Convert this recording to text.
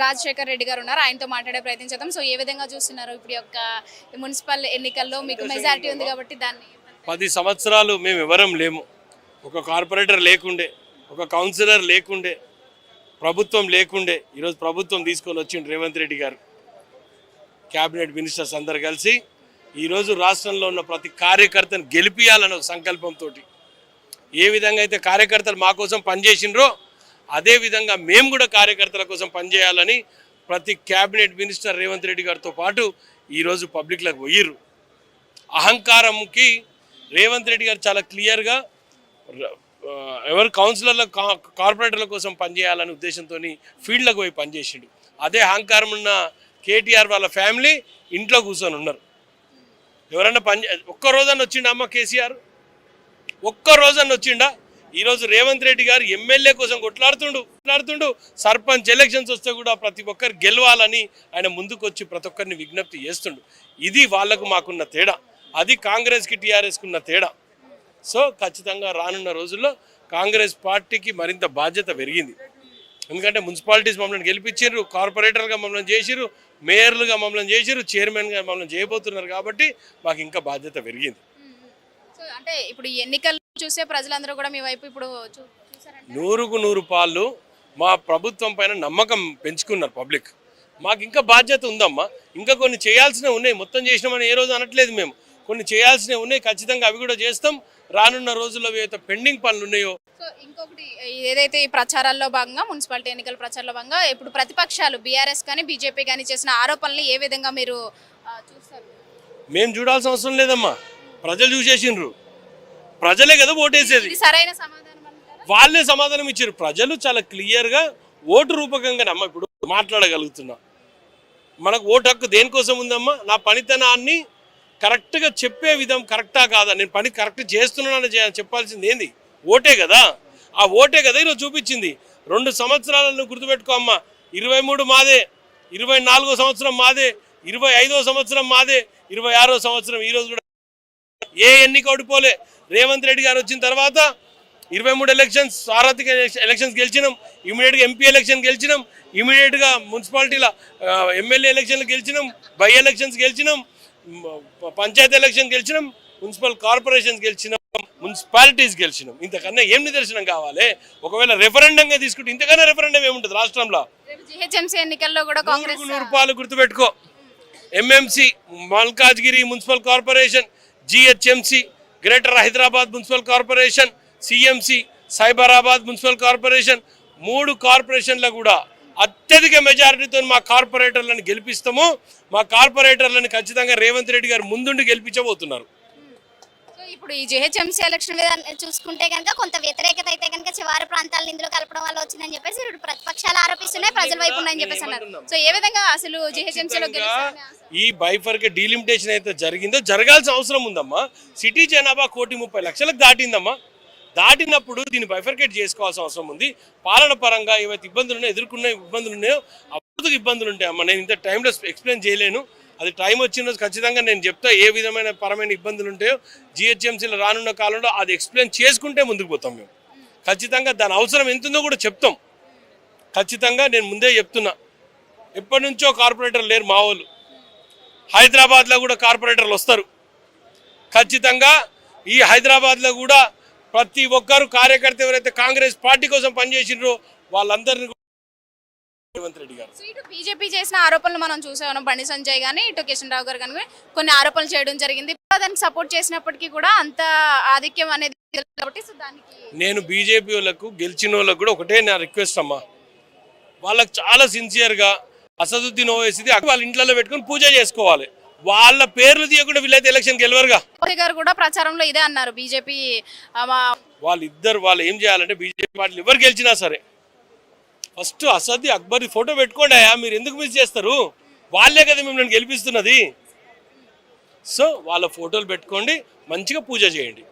రాజశేఖర్ రెడ్డి గారు ఉన్నారు, ఆయనతో మాట్లాడే ప్రయత్నం చేద్దాం. సో ఏ విధంగా చూస్తున్నారు ఇప్పుడు యొక్క మున్సిపల్ ఎన్నికల్లో? మీకు మెజారిటీ ఉంది కాబట్టి దాన్ని 10 సంవత్సరాలు మేము ఎవరం లేము. ఒక కార్పొరేటర్ లేకుండే, ఒక కౌన్సిలర్ లేకుండే, ప్రభుత్వం లేకుండే. ఈరోజు ప్రభుత్వం తీసుకొని వచ్చిండు రేవంత్ రెడ్డి గారు, క్యాబినెట్ మినిస్టర్స్ అందరు కలిసి ఈరోజు రాష్ట్రంలో ఉన్న ప్రతి కార్యకర్తను గెలిపియాలన్న ఒక సంకల్పంతో ఏ విధంగా అయితే కార్యకర్తలు మా కోసం పనిచేసినరో అదేవిధంగా మేము కూడా కార్యకర్తల కోసం పనిచేయాలని ప్రతి క్యాబినెట్ మినిస్టర్ రేవంత్ రెడ్డి గారితో పాటు ఈరోజు పబ్లిక్లకు పోయిర్రు. అహంకారంకి రేవంత్ రెడ్డి గారు చాలా క్లియర్గా ఎవరు కౌన్సిలర్ల కార్పొరేటర్ల కోసం పనిచేయాలనే ఉద్దేశంతో ఫీల్డ్లకు పోయి పనిచేసిండు. అదే అహంకారం ఉన్న కేటీఆర్ వాళ్ళ ఫ్యామిలీ ఇంట్లో కూర్చొని ఉన్నారు. ఎవరన్నా ఒక్క రోజన్నా వచ్చిండా అమ్మ కేసీఆర్? ఒక్క రోజన్నా వచ్చిండా? ఈరోజు రేవంత్ రెడ్డి గారు ఎమ్మెల్యే కోసం కొట్లాడుతుండు. సర్పంచ్ ఎలక్షన్స్ వస్తే కూడా ప్రతి ఒక్కరు గెలవాలని ఆయన ముందుకు వచ్చి ప్రతి ఒక్కరిని విజ్ఞప్తి చేస్తుండు. ఇది వాళ్లకు మాకున్న తేడా, అది కాంగ్రెస్కి టీఆర్ఎస్కి ఉన్న తేడా. సో ఖచ్చితంగా రానున్న రోజుల్లో కాంగ్రెస్ పార్టీకి మరింత బాధ్యత పెరిగింది. ఎందుకంటే మున్సిపాలిటీస్ మమ్మల్ని గెలిపించారు, కార్పొరేటర్గా మమ్మల్ని చేసిరు, మేయర్లుగా మమ్మల్ని చేసిరు, చైర్మన్గా మమ్మల్ని చేయబోతున్నారు. కాబట్టి మాకు ఇంకా బాధ్యత పెరిగింది. సో అంటే ఇప్పుడు ఎన్నికలు చూసే ప్రజలందరూ కూడా మీ వైపు ఇప్పుడు 100కు 100 పాళ్ళు మా ప్రభుత్వం పైన నమ్మకం పెంచుకున్నారు పబ్లిక్. మాకు ఇంకా బాధ్యత ఉందమ్మా. ఇంకా కొన్ని చేయాల్సినవి ఉన్నాయి. మొత్తం చేసినామని ఏ రోజు అనట్లేదు మేము. కొన్ని చేయాల్సినవి ఉన్నాయి, ఖచ్చితంగా అవి కూడా చేస్తాం. రానున్న రోజుల్లో ఏవైతే పెండింగ్ పనులు ఉన్నాయో. సో ఇంకొకటి ఏదైతే ఈ ప్రచారాల్లో భాగంగా మున్సిపాలిటీ ఎన్నికల ప్రచారంలో భాగంగా ఇప్పుడు ప్రతిపక్షాలు బీఆర్ఎస్ కానీ బీజేపీ కానీ చేసిన ఆరోపణలు ఏ విధంగా మీరు చూస్తారు? మేము చూడాల్సిన అవసరం లేదమ్మా, ప్రజలు చూసేసిండ్రు. ప్రజలే కదా ఓటేసేది. సరైన సమాధానం అంటారా? వాళ్ళే సమాధానం ఇచ్చారు. ప్రజలు చాలా క్లియర్గా ఓటు రూపకంగా అమ్మ ఇప్పుడు మాట్లాడగలుగుతున్నా. మనకు ఓటు హక్కు దేనికోసం ఉందమ్మా? నా పనితనాన్ని కరెక్ట్గా చెప్పే విధం కరెక్టా కాదా, నేను పని కరెక్ట్ చేస్తున్నానని చెప్పాల్సింది ఏంది? ఓటే కదా. ఆ ఓటే కదా ఈరోజు చూపించింది. 2 సంవత్సరాలను గుర్తుపెట్టుకో అమ్మ. 23 మాదే, 24వ సంవత్సరం మాదే, 25వ సంవత్సరం మాదే, 26వ సంవత్సరం ఈరోజు కూడా ఏ ఎన్నిక ఓడిపోలే. రేవంత్ రెడ్డి గారు వచ్చిన తర్వాత 23 ఎలక్షన్స్, సారథిక ఎలక్షన్స్ గెలిచినాం, ఇమీడియట్గా ఎంపీ ఎలక్షన్ గెలిచినాం, ఇమీడియట్గా మున్సిపాలిటీల ఎమ్మెల్యే ఎలక్షన్లు గెలిచినాం, బై ఎలక్షన్స్ గెలిచినాం, పంచాయతీ ఎలక్షన్ గెలిచినాం, మున్సిపల్ కార్పొరేషన్స్ గెలిచినాం, మున్సిపాలిటీస్ గెలిచినాం. ఇంతకన్నా ఏం నిదర్శనం కావాలి? ఒకవేళ రెఫరెండంగా తీసుకుంటే ఇంతకన్నా రెఫరెండం ఏముంటుంది రాష్ట్రంలో? ఎన్నికల్లో కూడా 100 రూపాయలు గుర్తుపెట్టుకో. MMC Malkajgiri municipal corporation, GHMC greater Hyderabad municipal corporation, CMC Cyberabad municipal corporation, 3 కార్పొరేషన్ల కూడా అత్యధిక మెజారిటీతో మా కార్పొరేటర్లను గెలిపిస్తాము. మా కార్పొరేటర్లను ఖచ్చితంగా రేవంత్ రెడ్డి గారు ముందుండి గెలిపించబోతున్నారు. ఇప్పుడు ఈ జిహెచ్ఎంసీ ఎలక్షన్ చూసుకుంటే కనుక కొంత వ్యతిరేకత అయితే కనుక శివారు ప్రాంతాలను ఇందులో కలపడం వల్ల వచ్చిందని చెప్పేసి ఇప్పుడు ప్రతిపక్షాలు ఆరోపిస్తున్నాయి, ప్రజల వైపు ఉన్నాయని చెప్పేసి అన్నారు. సో ఏ విధంగా అసలు జిహెచ్ఎంసీలో ఈ బైఫర్కి డీలిమిటేషన్ అయితే జరిగిందో జరగాల్సిన అవసరం ఉందమ్మా. సిటీ జనాభా 1,30,00,000 దాటిందమ్మా. దాటినప్పుడు దీన్ని బైఫర్కేట్ చేసుకోవాల్సిన అవసరం ఉంది. పాలన పరంగా ఏవైతే ఇబ్బందులు ఉన్నాయో, ఎదుర్కొన్న ఇబ్బందులు ఉన్నాయో, అభివృద్ధికి ఇబ్బందులు ఉంటాయమ్మా. నేను ఇంత టైంలో ఎక్స్ప్లెయిన్ చేయలేను. అది టైం వచ్చిన రోజు ఖచ్చితంగా నేను చెప్తా ఏ విధమైన పరమైన ఇబ్బందులు ఉంటాయో. జిహెచ్ఎంసీలో రానున్న కాలంలో అది ఎక్స్ప్లెయిన్ చేసుకుంటే ముందుకు పోతాం మేము. ఖచ్చితంగా దాని అవసరం ఎంతుందో కూడా చెప్తాం. ఖచ్చితంగా నేను ముందే చెప్తున్నా, ఎప్పటి నుంచో కార్పొరేటర్ లేరు మా వాళ్ళు. హైదరాబాద్లో కూడా కార్పొరేటర్లు వస్తారు. ఖచ్చితంగా ఈ హైదరాబాద్లో కూడా ప్రతి ఒక్కరు కార్యకర్త ఎవరైతే కాంగ్రెస్ పార్టీ కోసం పనిచేసినారో వాళ్ళందరినీ రేవంత్ రెడ్డి గారు. ఇటు బీజేపీ చేసిన ఆరోపణలు మనం చూసాం. బండి సంజయ్ కానీ ఇటు కిషన్ రావు గారు కానీ కొన్ని ఆరోపణలు చేయడం జరిగింది. దానికి సపోర్ట్ చేసినప్పటికీ కూడా అంత ఆధిక్యం అనేది కాబట్టి నేను బీజేపీ వాళ్ళకు గెలిచిన వాళ్ళకు కూడా ఒకటే నా రిక్వెస్ట్ అమ్మా, వాళ్ళకి చాలా సిన్సియర్గా అసదుద్దీన్ ఓవైసీ వాళ్ళ ఇంట్లో పెట్టుకుని పూజ చేసుకోవాలి. వాళ్ళ పేర్లు తీయకుండా వీళ్ళైతే ఎలక్షన్ గెలవరుగా. గారు కూడా ప్రచారంలో ఇదే అన్నారు. బీజేపీ వాళ్ళు ఏం చేయాలంటే బీజేపీ పార్టీలు ఎవరు గెలిచినా సరే ఫస్ట్ అసద్ అక్బర్ ఫోటో పెట్టుకోండి. మీరు ఎందుకు మిస్ చేస్తారు? వాళ్ళే కదా మిమ్మల్ని గెలిపిస్తున్నది. సో వాళ్ళ ఫోటోలు పెట్టుకోండి, మంచిగా పూజ చేయండి.